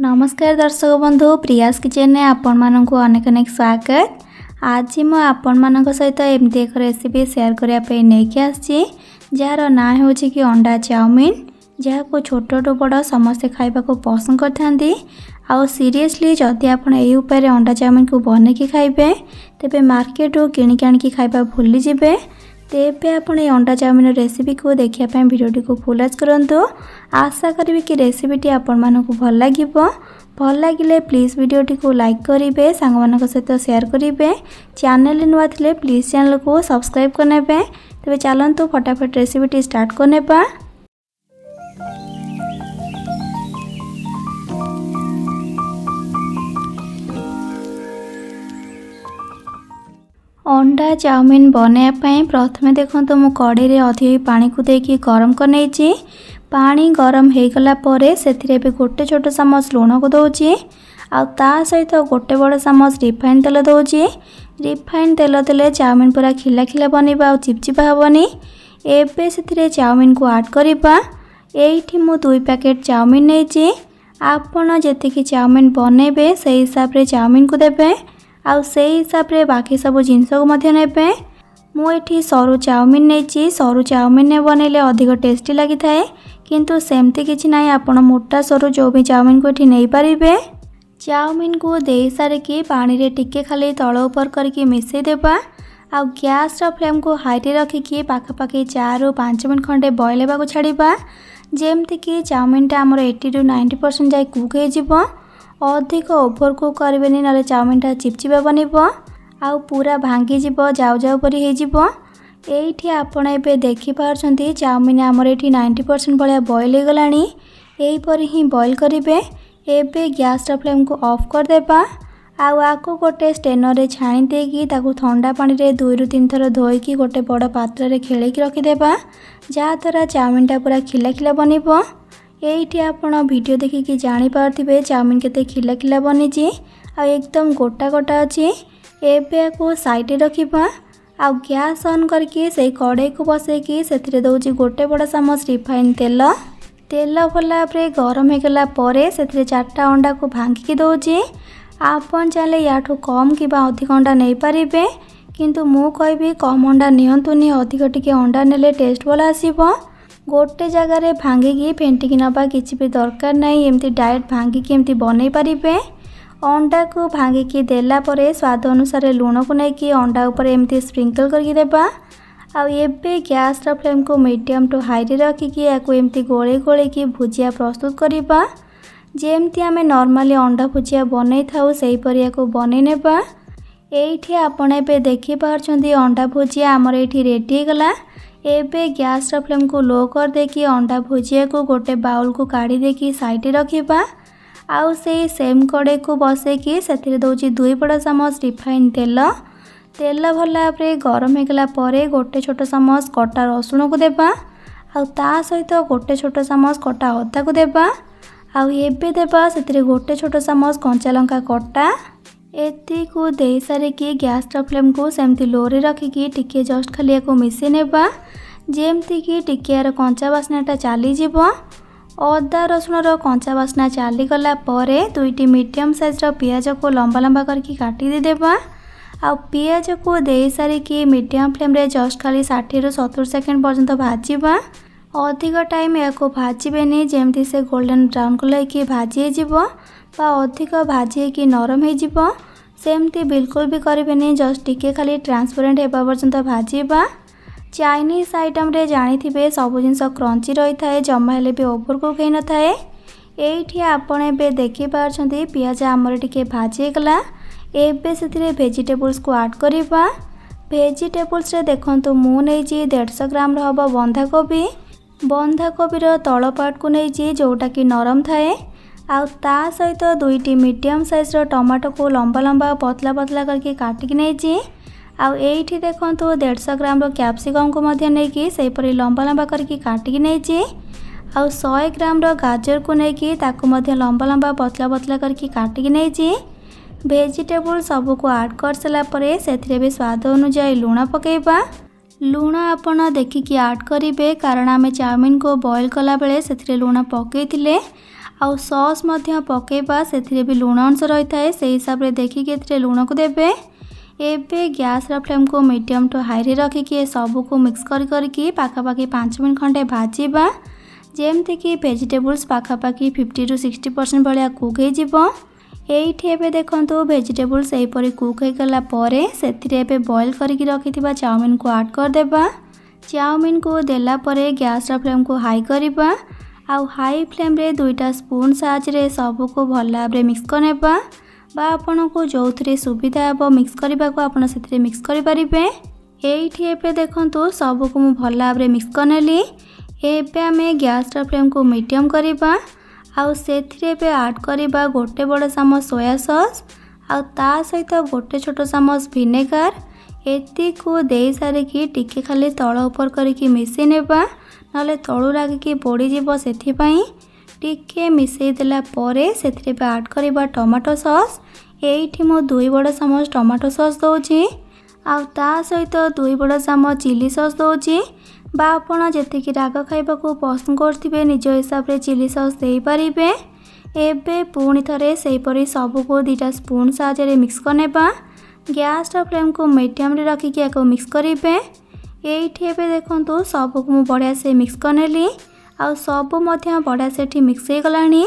नमस्कार दर्शक बंधु प्रियास किचन में आपण मानक अनेक अनेक स्वागत। आज मु आपण मानक सहित एमती एक रेसिपी शेयर करने नहीं आसी जार ना हो कि अंडा चाउमीन, जहाँ छोट बड़ समस्ते खाइबा को पसंद करते। आउ सीरियसली जदि आप उपाय अंडा चाउमीन को बनैकी खाइबे तेबे मार्केट किणिक आनिकी खाइबा भूली जिबे। तेबे आपण अंडा चाउमीन रेसिपी को देखिए वीडियो को फुल वॉच करंतु। आशा करी कि रेसिपी आपण मानक भल लगे प्लीज वीडियो को लाइक करेंगे, सांग मानक सहित शेयर करेंगे। चैनल नुआ थे प्लीज चैनल को सब्सक्राइब करने। तेबे चलतु फटाफट रेसिपी स्टार्ट करने। अंडा चाउमीन बनायापाई प्रथमे देखो मु कड़े रे अधिक पानी को देकी गरम कर पानी गरम हो गला परे सेथिरे भी गोटे छोट चामच लुण को दौची ता सहित गोटे बड़ चामच रिफाइन तेल दौची। रिफाइन तेल देले चाउमीन पूरा खिला खिला बनवा और चिपचिपा हेनी। एबे सेथिरे चाउमीन को ऐड करवा। एठी मु 2 पैकेट चाउमीन नहीं, आपण जेतिकी चाउमीन बनइबे से हिसाब रे चाउमीन को देबे आउ से हिसाब रे बाकी सब जिनस को मध्य नेबे। मुझे सरू चाउमीन नहीं, सरू चाउमीन ने बनइले अधिक टेस्टी लगी थाए, किंतु सेमती किछि नाही। आपण मोटा सरू जो भी चाउमीन को एठी नहीं पारिबे। चाउमीन को दे सारिकी पानी रे टिके खाली तळ ऊपर करके मिसई देबा आ गैस रा फ्लेम को हाई रे रखिकी पाखापाखि 4 ରୁ 5 मिनट खंडे बॉयल हेबा को छाड़ीबा, जेमती कि चाउमीन टा हमर 80 ରୁ 90% जाय कुक हो जिवो। अधिक ओभर कुक करबेनी ना चाउमीन टा चिपचिपा बनइबो आउ पूरा भांगी जिवो, जाउ जाउ परी हो जिवो। एठी आपण एबे देखि पारछंती चाउमीन हमर एठी 90% भलिया बॉयल हो गलानी। एही परी ही बॉयल करिवे। एबे गैस रा फ्लेम को ऑफ कर देबा आउ आको गोटे स्टेनर रे छाणी देकी ताकू ठंडा पानी रे 2 ରୁ 3 थर धोईकी गोटे बड़ पात्र रे खेलेकी रखि देबा, जहाँ द्वारा चाउमीन टा पूरा खिला खिला बनिबो। एठी आपण वीडियो देखिकी जानि पारथिबे चाउमीन केते खिला खिला बनिची आ एकदम गोटा गोटा अछि। एबे को साइड रे रखिबा आ गैस ऑन करके से कड़ाई को बसेकी सेथिरे दउची गोटे बड़ चामच रिफाइन तेल। तेल भला भाबरे गरम हो गला परे सेथिरे 4टा अंडा को भांगी दउची। आपण चाहे याठू कम कि अधिक अंडा नहीं पारिबे, किंतु मु कहबी कम अंडा नियंतुनी, अधिक टिके अंडा नेले टेस्ट भल आसीबो। गोटे जगार भांगिकी फेंटिकी नबा किसी भी दरकार नहीं, एमती डायरेक्ट भांगिकी एमती बनई पारिबे। अंडा को भांगिकी देला परे स्वाद अनुसार लुण को लेकिन अंडा ऊपर एमती स्प्रिंकल करके देबा आउ एबे गैस रा फ्लेम को मीडियम टू हाई रे रखिकी याको एमती गोले गोले की भुजिया प्रस्तुत करिबा। जेमती आमे नॉर्मली अंडा भुजिया बनई थाउ सेही परी याको बनई नेबा। एठी आपण एबे देखि पारछंती अंडा भुजिया हमर एठी रेडी हो गला। एबे गैस रा फ्लेम को लो कर देकी अंडा भुजिया को गोटे बाउल को काढ़ी देकी साइड रखिबा आउ से सेम कड़े को बसेकी सेथिरे दउची 2 बड़ चामच रिफाइन तेल। तेल भला भाबरे गरम हो गला परे गोटे छोट चामच कटा रसुण को देबा आउ ता सहित गोटे छोट चामच कटा अदा को देबा आउ एबे देबा सेथिरे गोटे छोट चामच कंचा लंका कटा। एती को दे सारिकी गैस रा फ्लेम को सेमती लो रे रखिकी टिके जस्ट खाली को मिसई नेबा, जेमती कि टिके यार कंचा बास्नाटा चली जीवो। अदा रसुण रो कंचा बास्ना चली गला परे 2टी मीडियम साइज रो पियाज को लंबा लंबा करके काटी दे देबा आ पियाज को दे सारिकी मीडियम फ्लेम रे जस्ट खाली 60 ରୁ 70 सेकंड पर्यंत भाजीबा। अधिक टाइम या को भाजीबेनी, जेमती से गोल्डन ब्राउन कलर की भाजी जीवो बा अधिक भाजी की नरम हो जीवो, सेमती बिल्कुल भी करें। जस्ट टिके खाली ट्रांसपेरेंट होगा पर्यंत भाजीबा। चाइनीज आइटम रे जानी थिबे सब जिनस क्रंची रही थाए, जमा हेले भी ओवर कुक हो न थाए। एठी आपण एबे देखि पारछंती पियाज हमर टिके भाजी गला। एबे सेथिरे वेजिटेबल्स को ऐड करिबा। वेजिटेबल्स रे देखंतु मु नेजी 150 ग्राम रहबो बंधाकोबी। बंधाकोबी रो तळ पार्ट को नेजी जोटा कि नरम थाए आउ ता सहित 2टी मीडियम साइज रो टमाटो को लंबा लंबा पतला पतला करके काटिक नेजी आउ एठी देखंतु 150 ग्राम रो कैप्सिकम को मध्य नेकी सेही परी लंबा लंबा करके काटिक नेजी आउ 100 ग्राम रो गाजर को नेकी ताकू मध्य लंबा लंबा पतला पतला करके काटिक नेजी। वेजिटेबल सब को ऐड कर सला परे सेथिरे भी स्वाद अनुसार लुण पकेबा। लुण आपण देखिकी ऐड करेंगे, कारण आम चाउमीन को बॉयल कला बेले से लुण पकईले आउ सॉस मध्य पकेबा से भी लुण अंश रही है से हिसाब से देखिए लुण को देबे। एबे गैस फ्लेम को मीडियम टू हाई रे रखिकी सबको मिक्स करके पाखापाखि 5 मिनट खंडे भाजिबा जेमती कि वेजिटेबल्स पाखापाखि 50 to 60% भाया कुक हो। ये देखो वेजिटेबल्स यहीपरी कुक हो गला से बॉईल करके रखिथिबा चाउमीन को ऐड कर देबा। चाउमीन को देला परे गैस फ्लेम को हाई करबा आउ हाई फ्लेम रे 2टा स्पून साहाय्य सबको भल भाव मिक्स करनेबा बा आपन को जो सुविधा हे मिक्स करने को आपन से मिक्स करें। ये देखो सबको मु भल भाव मिक्स करनेली। एबे आमे गैस फ्लेम को मीडियम करबा आउ सेथिरे पे ऐड करबा गोटे बड़ चामच सोया सॉस आउ ता सहित गोटे छोट चामच विनेगार। एती को दे सारिकी टिके खाली तळ ऊपर करके मिसई नेबा नले तळु लागिकी पोड़ी जीव सेथिपाई टिके मिसई देला परे सेथिरे पे ऐड करबा टमाटो सॉस। एठी मो 2 बड़ चामच टमाटो सॉस दउची आउ ता सहित 2 बड़ चामच चिली सॉस दउची बा आपण जेतिकी राग खाइबाकू पसंद करथिबे निज हिसाब रे चिली सॉस देई परिबे। एबे पुणी थरे सेहीपरि सबको 2टा स्पून साहाय्य मिक्स करनेबा। गैस फ्लेम को मीडियम रे रखिकी एको मिक्स करिबे। एठी एबे देखंतु सबको मु बढ़िया से मिक्स करनेली आउ सब मध्य बढ़िया से ठी मिक्स हो गलानी।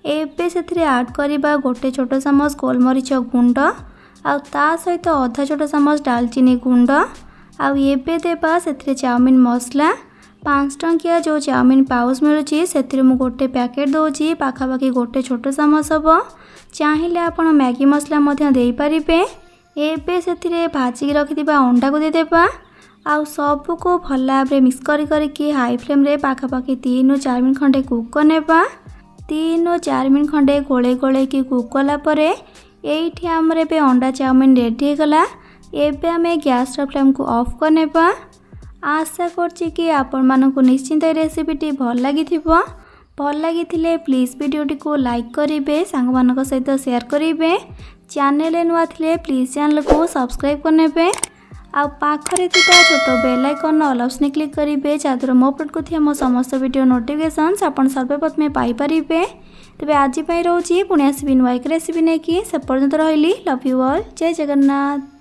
एबे सेथिरे ऐड करबा गोटे छोट चामच गोलमरीच गुंड आउ ता सहित आधा छोट चामच दालचीनी गुंड आउ एबे देबा सेथिरे चाउमीन मसला 5 टंकिया जो चाउमीन पाउच मिलुची सेथिरे मु गोटे पैकेट दउची पाखापाखि गोटे छोट चामच हबो। चाहिए आपण मैगी मसला मध्य देई परिबे। एबे सेथिरे भाजी रखिथिबा अंडा को दे देबा आउ सबको भल भाव मिक्स करके हाई फ्लेम रे पाखापाखि 3 ରୁ 4 मिनट खंडे कुक करनेबा। 3 ରୁ 4 मिनट खंडे गोले गोले की कुक कला परे एठी हमरे पे अंडा चाउमीन रेडी हो गला। एबे आमे गैस फ्लेम को ऑफ करनेबा। आशा करछि कि आपण मानकु निश्चिंत रेसिपीटी भल लागिथिबो। भल लागिथिले प्लीज वीडियोटी को लाइक करिवे सांग मानक सहित शेयर करिवे। चैनल नुआ थिले प्लीज चैनल को सब्सक्राइब करनेबे आ पाखरे थिबा छोट bell icon all option click करिवे जादर मो अपलोड करथिया मो समस्त वीडियो नोटिफिकेशंस आपण सर्वप्रथमे पाई परिबे। तबे आज पई रहउची पुणी आसीबी नुआ एक रेसिपी नेकी से पर्यंत रहिली। Love you all. जय जगन्नाथ।